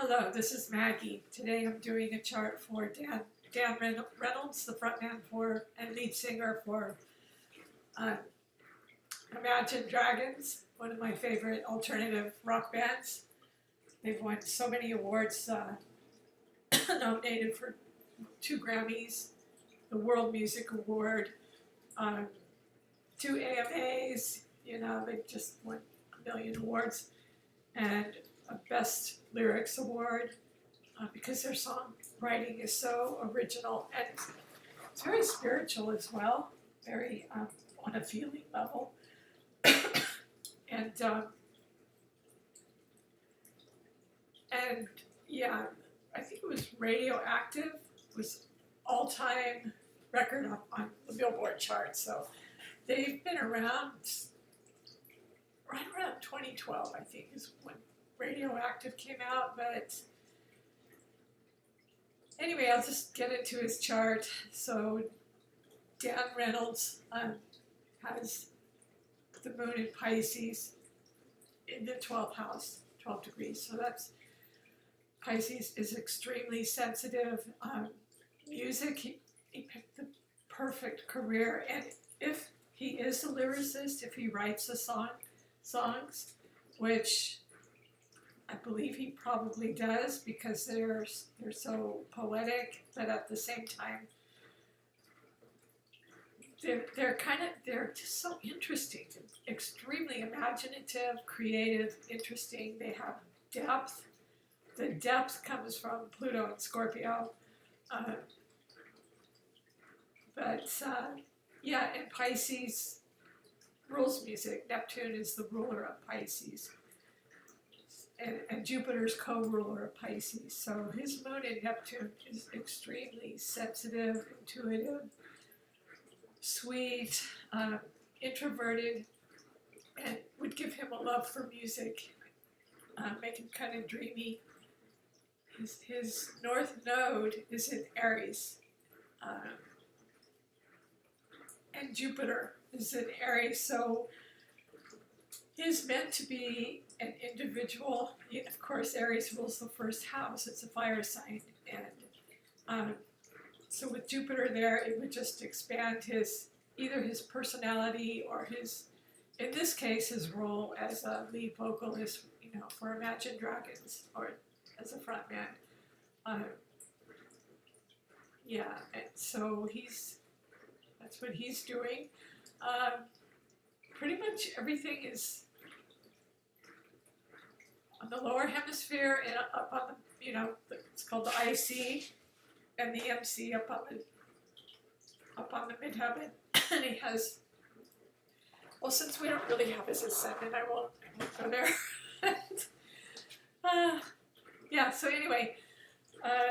Hello, this is Maggie. Today I'm doing a chart for Dan Reynolds, the frontman for and lead singer for uh, Imagine Dragons, one of my favorite alternative rock bands. They've won so many awards, nominated for 2 Grammys, the World Music Award, 2 AMAs, they just won a million awards, and a Best Lyrics Award because their songwriting is so original, and it's very spiritual as well, very on a feeling level. And yeah, I think it was Radioactive was all-time record on the Billboard chart. So they've been around right around 2012, I think, is when Radioactive came out. But anyway, I'll just get into his chart. So Dan Reynolds has the moon in Pisces in the 12th house, 12 degrees. So that's Pisces is extremely sensitive. Music, he picked the perfect career. And if he is a lyricist, if he writes the songs, which I believe he probably does because they're so poetic, but at the same time, they're just so interesting, extremely imaginative, creative, interesting. They have depth. The depth comes from Pluto and Scorpio. And Pisces rules music. Neptune is the ruler of Pisces. And Jupiter's co-ruler of Pisces. So his moon in Neptune is extremely sensitive, intuitive, sweet, introverted, and would give him a love for music, make him kind of dreamy. His north node is in Aries, and Jupiter is in Aries, so he's meant to be an individual. Of course, Aries rules the first house. It's a fire sign, and so with Jupiter there, it would just expand either his personality or in this case, his role as a lead vocalist, for Imagine Dragons, or as a frontman. And so that's what he's doing. Pretty much everything is on the lower hemisphere and up on the, it's called the IC, and the MC up on the midheaven. And he has, well, since we don't really have his ascendant, I won't go there. So anyway,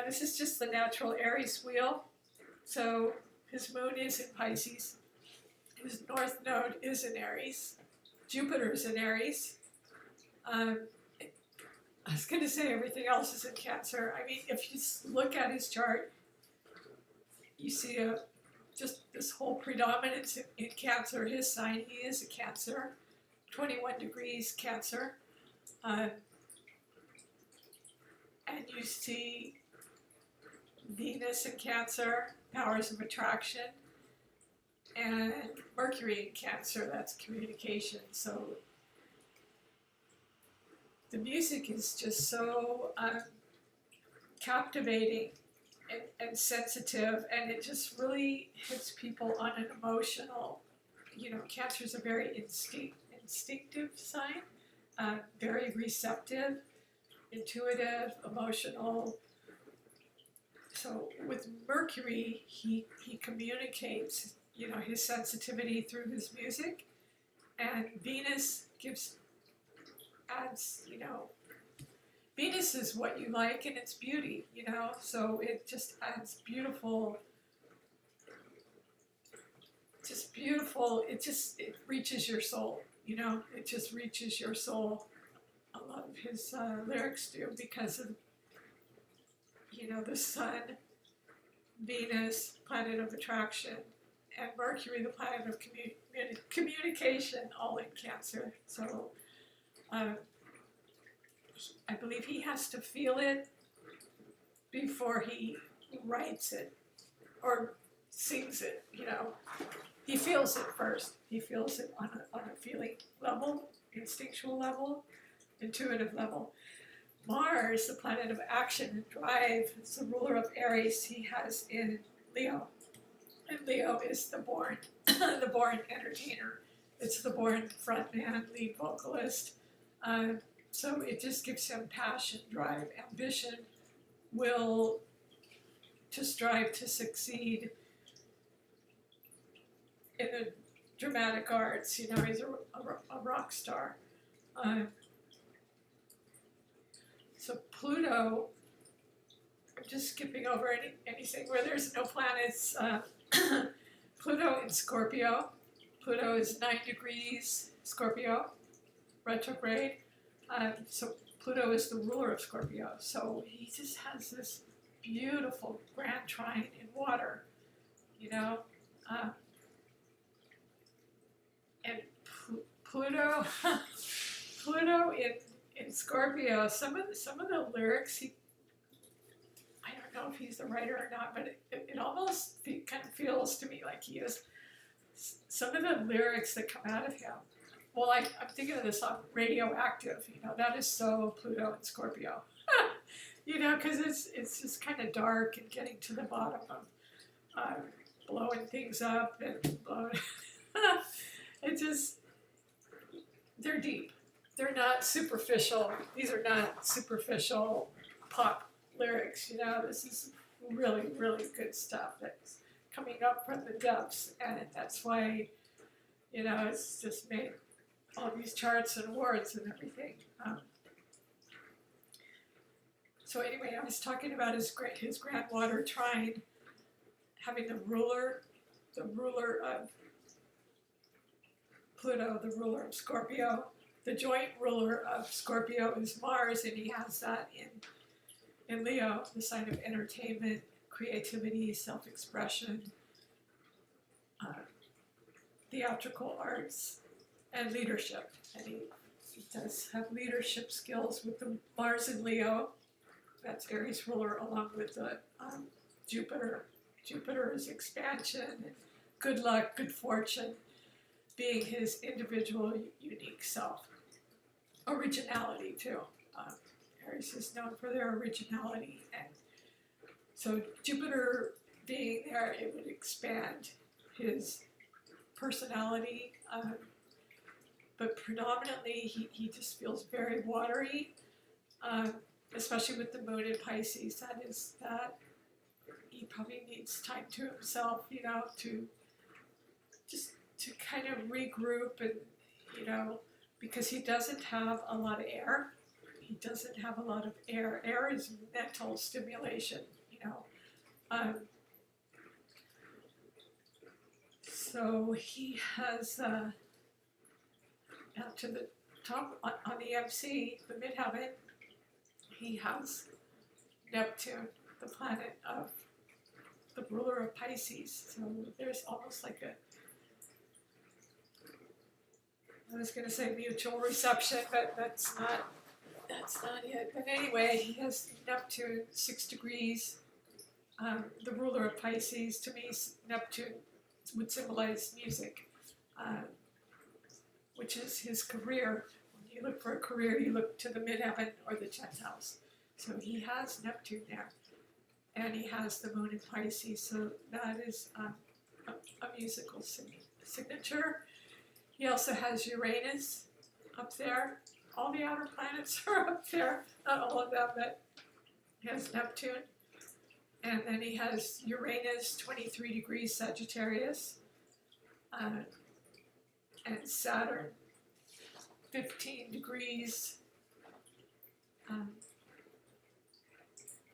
this is just the natural Aries wheel. So his moon is in Pisces. His north node is in Aries. Jupiter is in Aries. I was going to say everything else is in Cancer. I mean, if you look at his chart, you see just this whole predominance in Cancer. His sign, he is a Cancer, 21 degrees Cancer. And you see Venus in Cancer, powers of attraction, and Mercury in Cancer, that's communication. So the music is just so captivating and sensitive, and it just really hits people on an emotional, Cancer is a very instinctive sign, very receptive, intuitive, emotional. So with Mercury, he communicates, his sensitivity through his music, and Venus adds, Venus is what you like, and it's beauty, so it just adds beautiful, it reaches your soul, it just reaches your soul. A lot of his lyrics do, because of, the Sun, Venus, planet of attraction, and Mercury, the planet of communication, all in Cancer. So I believe he has to feel it before he writes it or sings it, you know. He feels it first. He feels it on a feeling level, instinctual level, intuitive level. Mars, the planet of action and drive, is the ruler of Aries. He has in Leo. And Leo is the born, the born entertainer. It's the born frontman, lead vocalist. So it just gives him passion, drive, ambition, will to strive to succeed in the dramatic arts. You know, he's a rock star. So Pluto, I'm just skipping over anything where there's no planets. Pluto in Scorpio. Pluto is 9 degrees Scorpio, retrograde. So Pluto is the ruler of Scorpio. So he just has this beautiful grand trine in water, you know. And Pluto, Pluto in Scorpio. Some of the lyrics, I don't know if he's the writer or not, but it almost kind of feels to me like he is. Some of the lyrics that come out of him. Well, I'm thinking of the song "Radioactive." You know, that is so Pluto and Scorpio. You know, because it's just kind of dark and getting to the bottom of blowing things up and blowing. It just, they're deep. They're not superficial. These are not superficial pop lyrics. You know, this is really, really good stuff that's coming up from the depths, and that's why, you know, it's just made all these charts and awards and everything. So anyway, I was talking about his grand water trine, having the ruler of Pluto, the ruler of Scorpio. The joint ruler of Scorpio is Mars, and he has that in Leo, the sign of entertainment, creativity, self-expression, theatrical arts, and leadership. And he does have leadership skills with the Mars in Leo. That's Aries ruler, along with the Jupiter. Jupiter is expansion, and good luck, good fortune, being his individual, unique self. Originality, too. Aries is known for their originality, and so Jupiter being there, it would expand his personality, but predominantly he just feels very watery, especially with the moon in Pisces. That he probably needs time to himself, you know, to kind of regroup, and, you know, because he doesn't have a lot of air. He doesn't have a lot of air. Air is mental stimulation, you know. So he has, now to the top, on the MC, the midheaven, he has Neptune, the planet of the ruler of Pisces. So there's almost like I was going to say mutual reception, but that's not it. But anyway, he has Neptune 6 degrees, the ruler of Pisces. To me, Neptune would symbolize music, which is his career. When you look for a career, you look to the midheaven or the 10th house. So he has Neptune there, and he has the moon in Pisces. So that is a musical signature. He also has Uranus up there. All the outer planets are up there. Not all of them, but he has Neptune. And then he has Uranus, 23 degrees Sagittarius. And Saturn, 15 degrees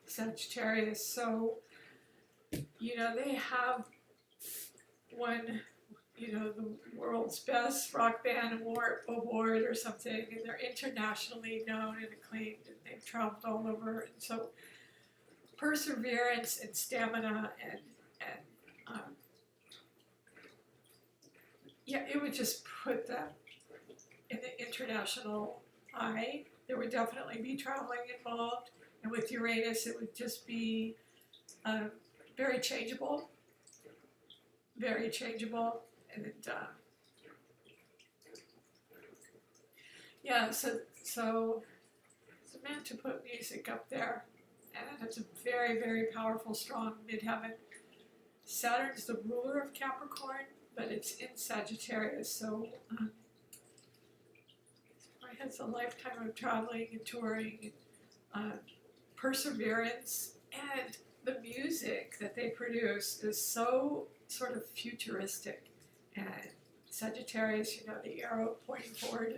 Sagittarius. So, you know, they have one, you know, the world's best rock band award or something, and they're internationally known and acclaimed, and they've traveled all over. And so perseverance and stamina and yeah, it would just put them in the international eye there would definitely be traveling involved. And with Uranus, it would just be very changeable, very changeable. And yeah, so it's meant to put music up there, and it has a very, very powerful, strong midheaven. Saturn's the ruler of Capricorn, but it's in Sagittarius, so it has a lifetime of traveling and touring, and perseverance, and the music that they produce is so sort of futuristic. And Sagittarius, you know, the arrow pointing forward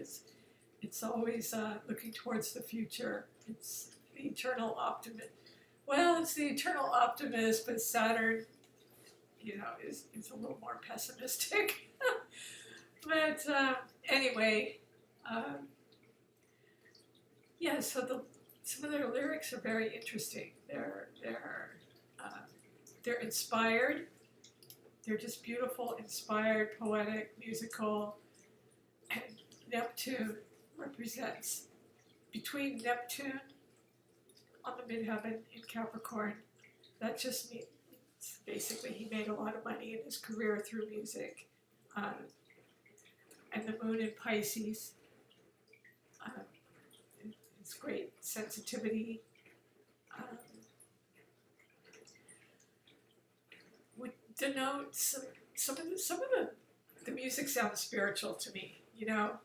it's always looking towards the future. It's the eternal optimist. Well, it's the eternal optimist, but Saturn, you know, is a little more pessimistic. But anyway, yeah. So some of their lyrics are very interesting. They're inspired. They're just beautiful, inspired, poetic, musical. And Neptune represents, between Neptune on the midheaven in Capricorn, that just means basically he made a lot of money in his career through music. And the moon in Pisces, it's great sensitivity. Would denote some of the music sounds spiritual to me, you know.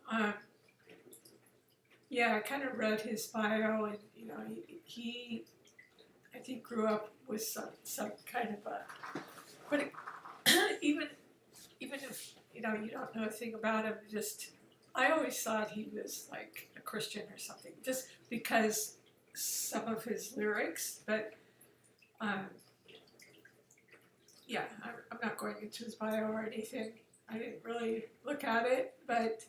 Yeah, I kind of read his bio, and you know, he I think grew up with some kind of a, but even if you know you don't know a thing about him, just I always thought he was like a Christian or something, just because some of his lyrics. But yeah, I'm not going into his bio or anything. I didn't really look at it, but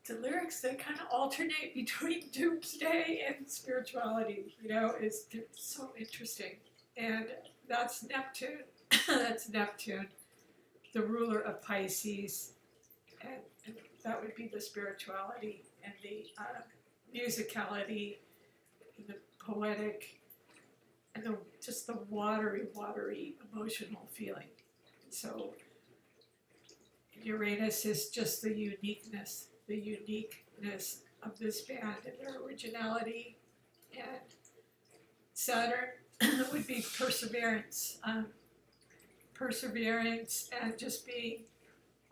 the lyrics, they kind of alternate between doomsday and spirituality, you know, it's so interesting. And that's Neptune, that's Neptune, the ruler of Pisces, and that would be the spirituality and the musicality and the poetic and just the watery emotional feeling. So Uranus is just the uniqueness of this band and their originality. And Saturn would be perseverance, and just being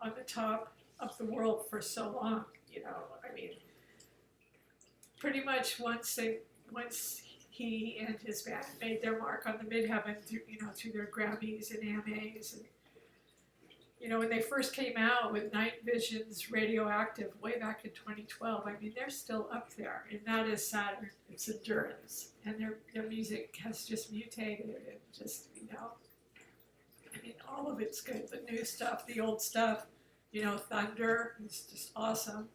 on the top of the world for so long. You know, I mean, pretty much once he and his band made their mark on the midheaven through their Grammys and AMAs, and you know, when they first came out with Night Vision's Radioactive way back in 2012, I mean, they're still up there, and that is Saturn. It's endurance, and their music has just mutated, and just, you know, I mean, all of it's good. The new stuff, the old stuff, you know, Thunder is just awesome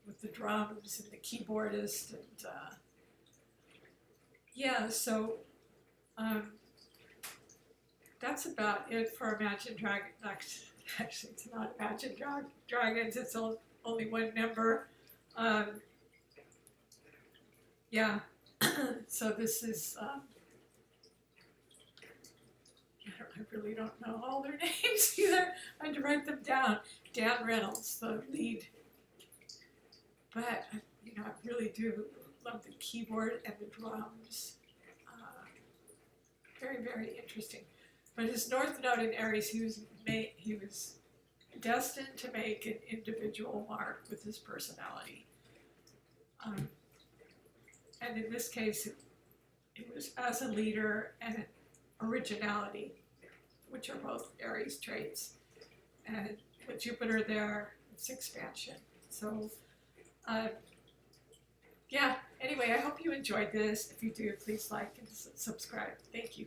with the drums and the keyboardist, and yeah, so that's about it for Imagine Dragons. Actually, it's not Imagine Dragons. It's only one member. Yeah. So this is. I really don't know all their names either. I had to write them down. Dan Reynolds, the lead. But you know, I really do love the keyboard and the drums. Very, very interesting. But his North Node in Aries, he was destined to make an individual mark with his personality. And in this case, it was as a leader and originality, which are both Aries traits. And with Jupiter there, it's expansion. So, yeah, anyway, I hope you enjoyed this. If you do, please like and subscribe. Thank you.